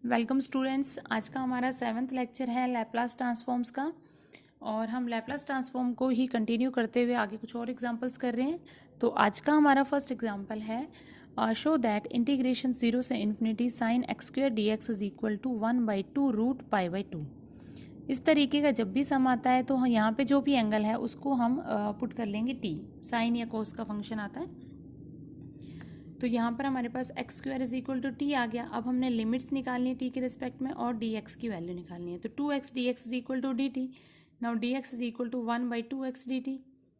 Welcome students. आज का हमारा 7th लेक्चर है लैप्लास ट्रांसफॉर्म्स का और हम लैप्लास ट्रांसफॉर्म को ही कंटिन्यू करते हुए आगे कुछ और एग्जांपल्स कर रहे हैं। तो आज का हमारा फर्स्ट एग्जांपल है शो दैट इंटीग्रेशन 0 से infinity sine x square d x is equal to 1/2 root pi by 2। इस तरीके का जब भी सम आता है तो यहाँ पे जो भी एंगल है उसको हम पुट कर लेंगे टी, साइन या कोस का फंक्शन आता है। तो यहाँ पर हमारे पास X square is equal to T आ गया। अब हमने लिमिट्स निकालनी है टी के रिस्पेक्ट में और डी एक्स की वैल्यू निकालनी है। तो 2x dx is equal to d t. Now d x is equal to 1/2x dt।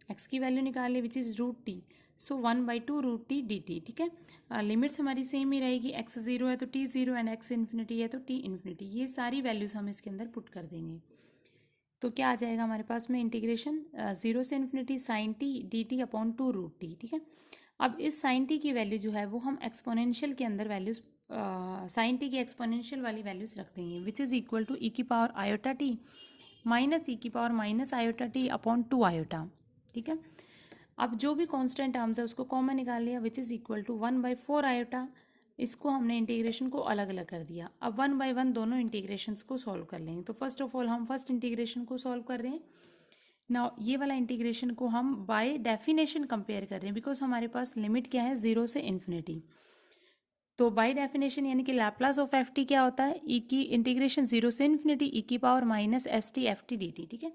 X की वैल्यू निकाली which is root t, so 1/2 root t d t. ठीक है, लिमिट्स हमारी सेम ही रहेगी। एक्स 0 है तो टी 0 एंड एक्स इन्फिनिटी है तो टी इन्फिनिटी। ये सारी वैल्यूज हम इसके अंदर पुट कर देंगे। तो क्या आ जाएगा हमारे पास में इंटीग्रेशन 0 से infinity sine t d t upon 2 root t. ठीक है, अब इस साइन टी की वैल्यू जो है वो हम एक्सपोनेंशियल के अंदर वैल्यूज साइन टी की एक्सपोनेंशियल वाली वैल्यूज रख देंगे विच इज़ इक्वल टू ई की पावर आयोटा टी माइनस ई की power minus iota T upon 2 iota. ठीक है, अब जो भी कांस्टेंट टर्म्स है उसको कॉमन निकाल लिया which is equal to 1/4 iota. इसको हमने इंटीग्रेशन को अलग अलग कर दिया। अब 1 बाई 1 दोनों इंटीग्रेशंस को सॉल्व कर लेंगे। तो फर्स्ट ऑफ ऑल हम फर्स्ट इंटीग्रेशन को सॉल्व कर रहे हैं। नाउ ये वाला इंटीग्रेशन को हम बाय डेफिनेशन कंपेयर कर रहे हैं बिकॉज हमारे पास लिमिट क्या है 0 से इन्फिनिटी। तो बाय डेफिनेशन यानी कि लैप्लास ऑफ एफ टी क्या होता है, ई की इंटीग्रेशन 0 से इन्फिनिटी ई की power minus S T F T d t. ठीक है,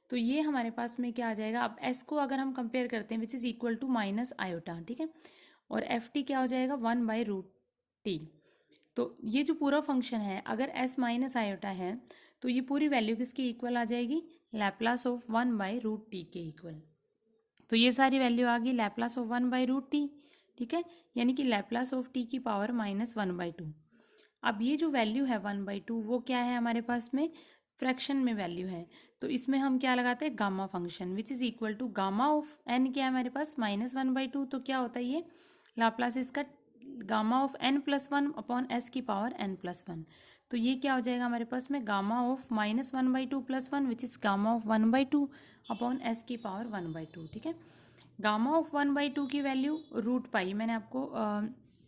तो ये हमारे पास में क्या आ जाएगा। अब एस को अगर हम कंपेयर करते हैं which is equal to minus iota. ठीक है, और एफ टी क्या हो जाएगा 1/√t। तो ये जो पूरा फंक्शन है अगर एस माइनस आयोटा है तो ये पूरी वैल्यू किसकी इक्वल आ जाएगी, लैप्लास ऑफ 1/√t के इक्वल। तो ये सारी वैल्यू आ गई लैप्लास ऑफ 1/√t। ठीक है, यानी कि लैप्लास ऑफ t की पावर -1/2। अब ये जो वैल्यू है 1/2 वो क्या है हमारे पास में फ्रैक्शन में वैल्यू है। तो इसमें हम क्या लगाते हैं gamma function which is equal to gamma of n क्या है हमारे पास -1/2। तो क्या होता है ये लाप्लास इसका gamma of n+1 upon s की पावर n+1। तो ये क्या हो जाएगा हमारे पास में gamma of -1/2 + 1 which is gamma of 1/2 upon s की पावर 1/2। ठीक है, गामा ऑफ 1/2 की वैल्यू रूट पाई मैंने आपको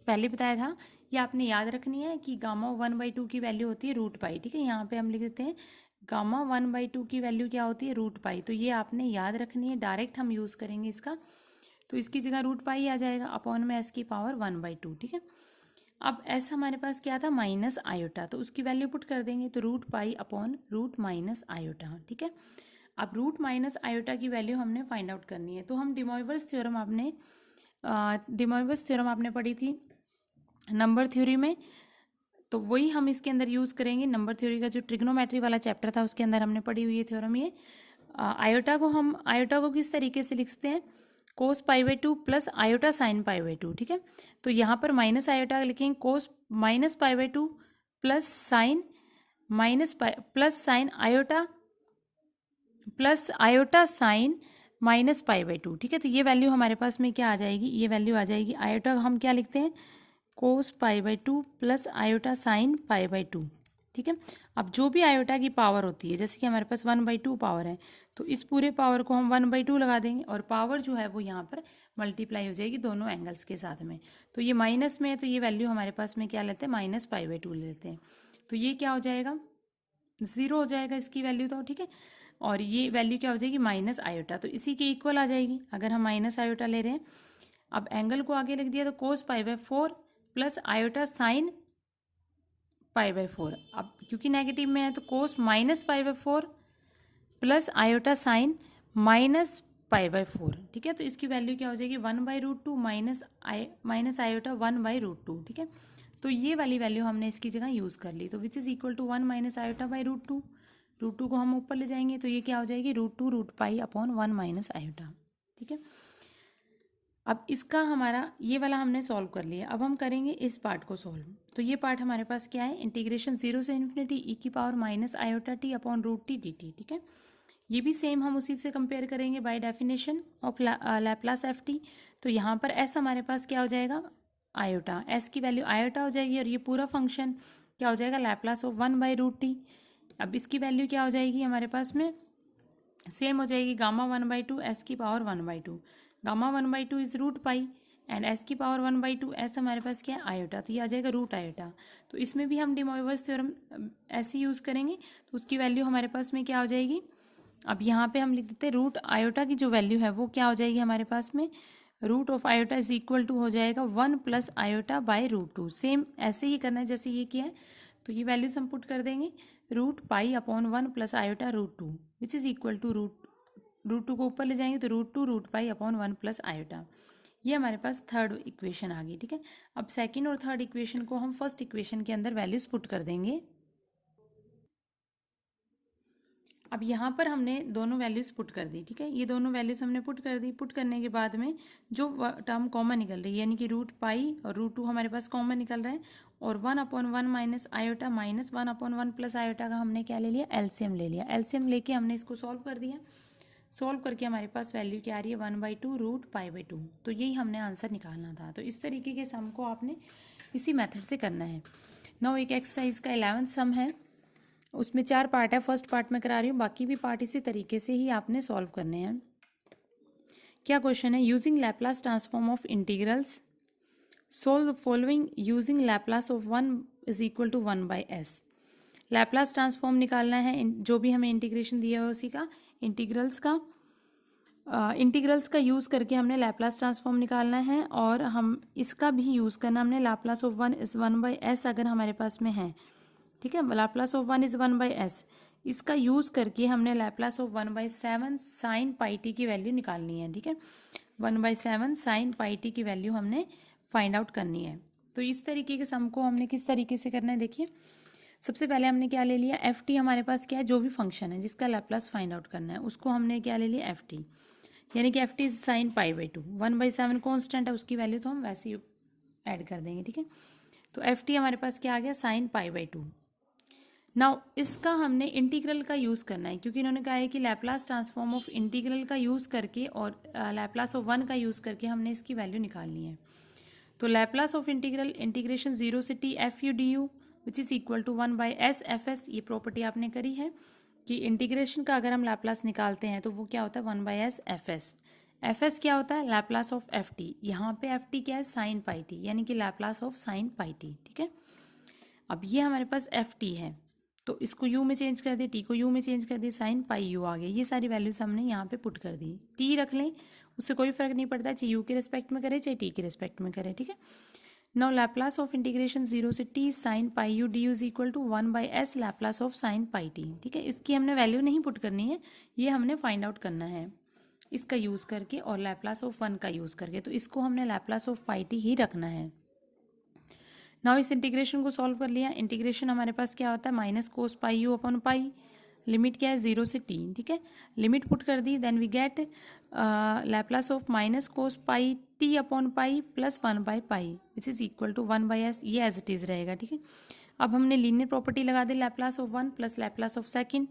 पहले बताया था। ये आपने याद रखनी है कि गामा ऑफ 1/2 की वैल्यू होती है रूट पाई। ठीक है, यहाँ पे हम लिख देते हैं गामा 1/2 की वैल्यू क्या होती है रूट पाई। तो ये आपने याद रखनी है, डायरेक्ट हम यूज़ करेंगे इसका। तो इसकी जगह रूट पाई आ जाएगा अपॉन में एस की पावर 1/2। ठीक है, अब एस हमारे पास क्या था माइनस आयोटा, तो उसकी वैल्यू पुट कर देंगे तो root pi upon root minus iota. ठीक है, अब रूट माइनस आयोटा की वैल्यू हमने फाइंड आउट करनी है। तो हम डिमॉइवर्स थ्योरम आपने पढ़ी थी नंबर थ्योरी में, तो वही हम इसके अंदर यूज़ करेंगे। नंबर थ्योरी का जो ट्रिग्नोमेट्री वाला चैप्टर था उसके अंदर हमने पढ़ी हुई है थ्योरम ये। आयोटा को किस तरीके से लिखते हैं कोस π/2 प्लस आयोटा साइन π/2। ठीक है, तो यहाँ पर माइनस आयोटा लिखेंगे कोस -π/2 प्लस साइन आयोटा साइन -π/2। ठीक है, तो ये वैल्यू हमारे पास में क्या आ जाएगी, ये वैल्यू आ जाएगी आयोटा हम क्या लिखते हैं कोस π/2 प्लस आयोटा साइन π/2। ठीक है, अब जो भी आयोटा की पावर होती है जैसे कि हमारे पास 1/2 पावर है तो इस पूरे पावर को हम 1/2 लगा देंगे और पावर जो है वो यहाँ पर मल्टीप्लाई हो जाएगी दोनों एंगल्स के साथ में। तो ये माइनस में है तो ये वैल्यू हमारे पास में क्या लेते हैं -π/2 लेते हैं। तो ये क्या हो जाएगा 0 हो जाएगा इसकी वैल्यू तो। ठीक है, और ये वैल्यू क्या हो जाएगी माइनस आयोटा, तो इसी के इक्वल आ जाएगी अगर हम माइनस आयोटा ले रहे हैं। अब एंगल को आगे लिख दिया तो कोस π/4 प्लस आयोटा साइन π/4। अब क्योंकि नेगेटिव में है तो कोस -π/4 प्लस आयोटा साइन -π/4। ठीक है, तो इसकी वैल्यू क्या हो जाएगी 1/√2 माइनस आयोटा 1/√2। ठीक है, तो ये वाली वैल्यू हमने इसकी जगह यूज़ कर ली। तो which is equal to 1 minus iota by √2। √2 को हम ऊपर ले जाएंगे तो ये क्या हो जाएगी √2 root pi upon 1 minus iota. ठीक है, अब इसका हमारा ये वाला हमने सॉल्व कर लिया। अब हम करेंगे इस पार्ट को सॉल्व। तो ये पार्ट हमारे पास क्या है इंटीग्रेशन 0 से इन्फिनिटी ई की power minus iota T upon √t dt। ठीक है, ये भी सेम हम उसी से कंपेयर करेंगे by definition of Laplace F T. तो यहाँ पर एस हमारे पास क्या हो जाएगा आयोटा, एस की वैल्यू आयोटा हो जाएगी और ये पूरा फंक्शन क्या हो जाएगा लैप्लास ऑफ 1/√t। अब इसकी वैल्यू क्या हो जाएगी हमारे पास में सेम हो जाएगी गामा 1/2 एस की power 1/2। Gamma 1/2 is root pi and S की पावर 1/2, एस हमारे पास क्या है आयोटा, तो ये आ जाएगा रूट आयोटा। तो इसमें भी हम डी मोइवर्स थ्योरम ऐसे यूज़ करेंगे, तो उसकी वैल्यू हमारे पास में क्या हो जाएगी। अब यहाँ पे हम लिख देते हैं रूट आयोटा की जो वैल्यू है वो क्या हो जाएगी हमारे पास में, root of iota is equal to हो जाएगा 1 plus iota by root 2। Same ऐसे ही करना है जैसे ये किया है। तो ये वैल्यूज हम पुट कर देंगे, root pi upon 1 plus iota root 2 which is equal to root 2 को ऊपर ले जाएंगे तो root 2 root pi upon 1 plus iota. ये हमारे पास थर्ड इक्वेशन आ गई, ठीक है। अब सेकंड और थर्ड इक्वेशन को हम फर्स्ट इक्वेशन के अंदर वैल्यूज पुट कर देंगे। अब यहाँ पर हमने दोनों वैल्यूज पुट कर दी, ठीक है। ये दोनों वैल्यूज हमने पुट कर दी। पुट करने के बाद में जो टर्म कॉमन निकल रही है यानी कि रूट पाई और रूट 2 हमारे पास कॉमन निकल रहा है, और 1/1 minus iota minus 1/1 plus iota का हमने क्या ले लिया, एलसीएम ले लिया। एलसीएम लेके हमने इसको सॉल्व कर दिया। सॉल्व करके हमारे पास वैल्यू क्या आ रही है 1/2 रूट पाई/2। तो यही हमने आंसर निकालना था। तो इस तरीके के सम को आपने इसी मेथड से करना है। नाउ एक एक्सरसाइज का 11th सम है, उसमें 4 पार्ट है। फर्स्ट पार्ट में करा रही हूँ, बाकी भी पार्ट इसी तरीके से ही आपने सॉल्व करने हैं। क्या क्वेश्चन है, using Laplace transform of integrals solve the following using Laplace of 1 is equal to 1/s। Laplace transform निकालना है, जो भी हमें इंटीग्रेशन दिया है उसी का, इंटीग्रल्स का यूज़ करके हमने लैप्लास ट्रांसफॉर्म निकालना है, और हम इसका भी यूज़ करना, हमने लैप्लास ऑफ 1 इज़ 1/s अगर हमारे पास में है, ठीक है। लैप्लास ऑफ 1 इज़ 1/s, इसका यूज़ करके हमने Laplace of 1/7 sign pi T की वैल्यू निकालनी है, ठीक है। 1/7 साइन पाई टी की वैल्यू हमने फाइंड आउट करनी है। तो इस तरीके के सम को हमने किस तरीके से करना है, देखिए। सबसे पहले हमने क्या ले लिया, एफ टी हमारे पास क्या है, जो भी फंक्शन है जिसका लैप्लास फाइंड आउट करना है उसको हमने क्या ले लिया, एफ टी, यानी कि एफ टी इज साइन पाई/2। 1/7 कॉन्स्टेंट है, उसकी वैल्यू तो हम वैसे ही ऐड कर देंगे, ठीक है। तो एफ टी हमारे पास क्या आ गया, साइन पाई/2। नाउ इसका हमने इंटीग्रल का यूज़ करना है, क्योंकि इन्होंने कहा है कि लैप्लास ट्रांसफॉर्म ऑफ इंटीग्रल का यूज़ करके और लैप्लास ऑफ 1 का यूज़ करके हमने इसकी वैल्यू निकालनी है। तो लैप्लास ऑफ इंटीग्रेशन 0 से t f u d u which is equal to 1/s f s. ये प्रॉपर्टी आपने करी है कि इंटीग्रेशन का अगर हम लैप्लास निकालते हैं तो वो क्या होता है, 1/s f s. F s क्या होता है, लैप्लास ऑफ एफ टी। यहाँ पे एफ टी क्या है, साइन पाई टी, यानी कि Laplace of sine pi T, ठीक है। अब ये हमारे पास एफ टी है, तो इसको यू में चेंज कर दिए, टी को यू में चेंज कर दिए, साइन पाई यू आ गया। ये सारी वैल्यूज हमने यहाँ पे पुट कर दी। टी रख लें, उससे कोई फर्क नहीं पड़ता, चाहे यू के रिस्पेक्ट में करें चाहे टी के रिस्पेक्ट में करें, ठीक है। नाउ लैप्लास ऑफ इंटीग्रेशन 0 से t sine pi u d u is equal to 1/s Laplace of sine pi T, ठीक है। इसकी हमने वैल्यू नहीं पुट करनी है, ये हमने फाइंड आउट करना है इसका यूज़ करके और लैप्लास ऑफ 1 का यूज़ करके। तो इसको हमने लैप्लास ऑफ पाई टी ही रखना है। नाउ इस इंटीग्रेशन को सॉल्व कर लिया। इंटीग्रेशन हमारे पास क्या होता है, minus cos pi you upon pi, limit क्या है 0 से t, ठीक है। लिमिट पुट कर दी, then we get Laplace of minus cos pi t upon pi plus 1/पाई which is equal to 1/s। ये एज इट इज़ रहेगा, ठीक है। अब हमने लीनियर प्रॉपर्टी लगा दी, Laplace of 1 plus Laplace of second.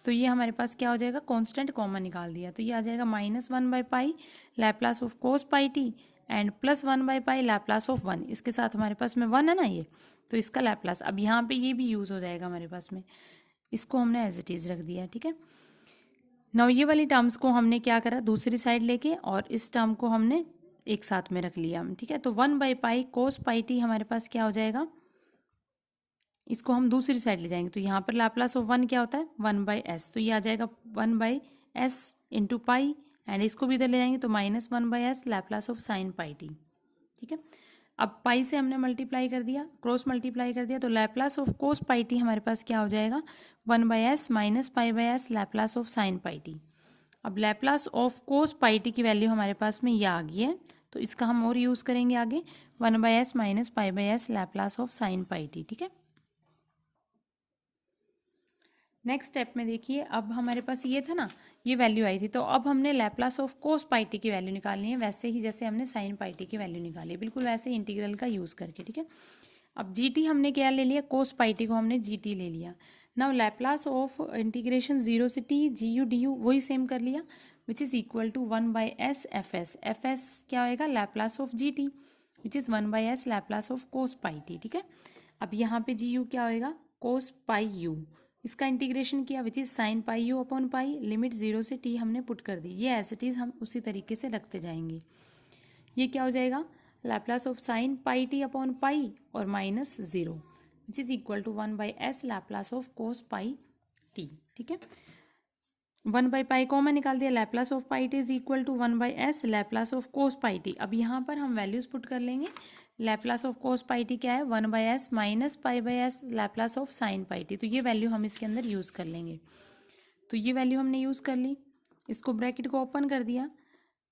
तो ये हमारे पास क्या हो जाएगा, कांस्टेंट कॉमन निकाल दिया, तो ये आ जाएगा -1/पाई Laplace of cos pi T and plus 1/पाई लैप्लास ऑफ 1। इसके साथ हमारे पास में 1 है ना, ये तो इसका लैप्लास अब यहाँ पे ये भी यूज़ हो जाएगा हमारे पास में। इसको हमने एज इट इज़ रख दिया, ठीक है। नाउ ये वाली टर्म्स को हमने क्या करा, दूसरी साइड लेके और इस टर्म को हमने एक साथ में रख लिया, ठीक है। तो 1/पाई कोस पाई टी हमारे पास क्या हो जाएगा, इसको हम दूसरी साइड ले जाएंगे तो यहाँ पर लैप्लास ऑफ 1 क्या होता है, 1/s। तो ये आ जाएगा 1/s इंटू पाई, एंड इसको भी इधर ले जाएंगे तो -1/s Laplace of sine pi T, ठीक है। अब पाई से हमने मल्टीप्लाई कर दिया, क्रॉस मल्टीप्लाई कर दिया, तो Laplace of cos pi T हमारे पास क्या हो जाएगा, 1/s माइनस पाई/s Laplace of sine pi T. अब Laplace of cos pi T की वैल्यू हमारे पास में ये आ गई है, तो इसका हम और यूज़ करेंगे आगे, 1/s माइनस पाई/s Laplace of sine pi T, ठीक है। नेक्स्ट स्टेप में देखिए, अब हमारे पास ये था ना, ये वैल्यू आई थी, तो अब हमने Laplace of cos pi T की वैल्यू निकालनी है, वैसे ही जैसे हमने साइन पाई टी की वैल्यू निकाली, बिल्कुल वैसे इंटीग्रल का यूज़ करके, ठीक है। अब जी टी हमने क्या ले लिया, कोस पाई टी को हमने जी टी ले लिया। नाउ लैप्लास ऑफ इंटीग्रेशन 0 से t g u d u वही सेम कर लिया, which is equal to 1/s f s. F s क्या होएगा, Laplace of g t which is 1/s Laplace of cos pi T, ठीक है। अब यहाँ पे जी यू क्या होएगा, कोस पाई यू, इसका इंटीग्रेशन किया which is sine pi you upon pi, limit 0 से t हमने पुट कर दी, ये एज इट इज़ हम उसी तरीके से रखते जाएंगे। ये क्या हो जाएगा, Laplace of sine pi T upon pi और minus 0 which is equal to 1/s Laplace of cos pi T. ठीक है, 1/पाई कॉमन निकाल दिया, Laplace of pi T is equal to 1/s Laplace of cos pi T. अब यहाँ पर हम वैल्यूज पुट कर लेंगे। Laplace of cos pi T क्या है, 1/s माइनस पाई/s Laplace of sine pi T. तो ये वैल्यू हम इसके अंदर यूज़ कर लेंगे। तो ये वैल्यू हमने यूज़ कर ली, इसको ब्रैकेट को ओपन कर दिया,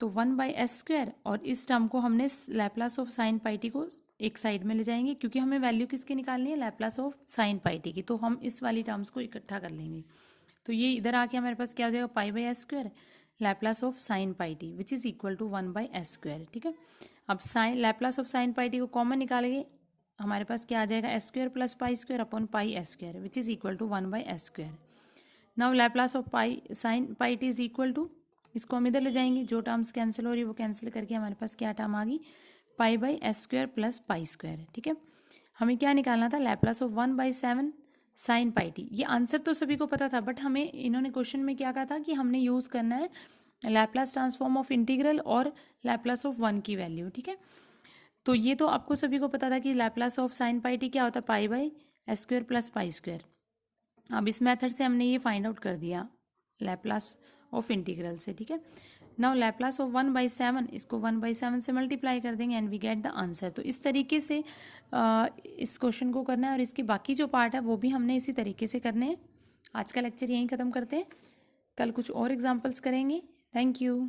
तो 1/s² और इस टर्म को हमने Laplace of sine pi T को एक साइड में ले जाएंगे, क्योंकि हमें वैल्यू किसकी निकालनी है, Laplace of sine pi T की। तो हम इस वाली टर्म्स को इकट्ठा कर लेंगे। तो ये इधर आके हमारे पास क्या हो जाएगा, पाई/s² Laplace of sine pi T which is equal to 1/s²। ठीक है, अब sine Laplace of sine pi T को कॉमन निकालेंगे, हमारे पास क्या आ जाएगा, s² प्लस पाई² अपॉन पाई/s² which is equal to 1/s²। Now Laplace of pi sine pi T is equal to, इसको हम इधर ले जाएंगे, जो टर्म्स कैंसिल हो रही है वो कैंसिल करके हमारे पास क्या टर्म आ गई, पाई/s² प्लस पाई²। ठीक है, हमें क्या निकालना था, Laplace of 1/7 sign pi T. ये आंसर तो सभी को पता था, बट हमें इन्होंने क्वेश्चन में क्या कहा था कि हमने यूज़ करना है लैप्लास ट्रांसफॉर्म ऑफ इंटीग्रल और लैप्लास ऑफ 1 की वैल्यू। ठीक है, तो ये तो आपको सभी को पता था कि Laplace of sine pi T क्या होता है, पाई/s² प्लस पाई²। अब इस मेथड से हमने ये फाइंड आउट कर दिया लैप्लास ऑफ इंटीग्रल से। ठीक है, नाउ लैप्लास ऑफ 1/7, इसको 1/7 से मल्टीप्लाई कर देंगे and we get the answer. तो इस तरीके से इस क्वेश्चन को करना है, और इसकी बाकी जो पार्ट है वो भी हमने इसी तरीके से करने हैं। आज का लेक्चर यहीं ख़त्म करते हैं, कल कुछ और एग्जाम्पल्स करेंगे। Thank you.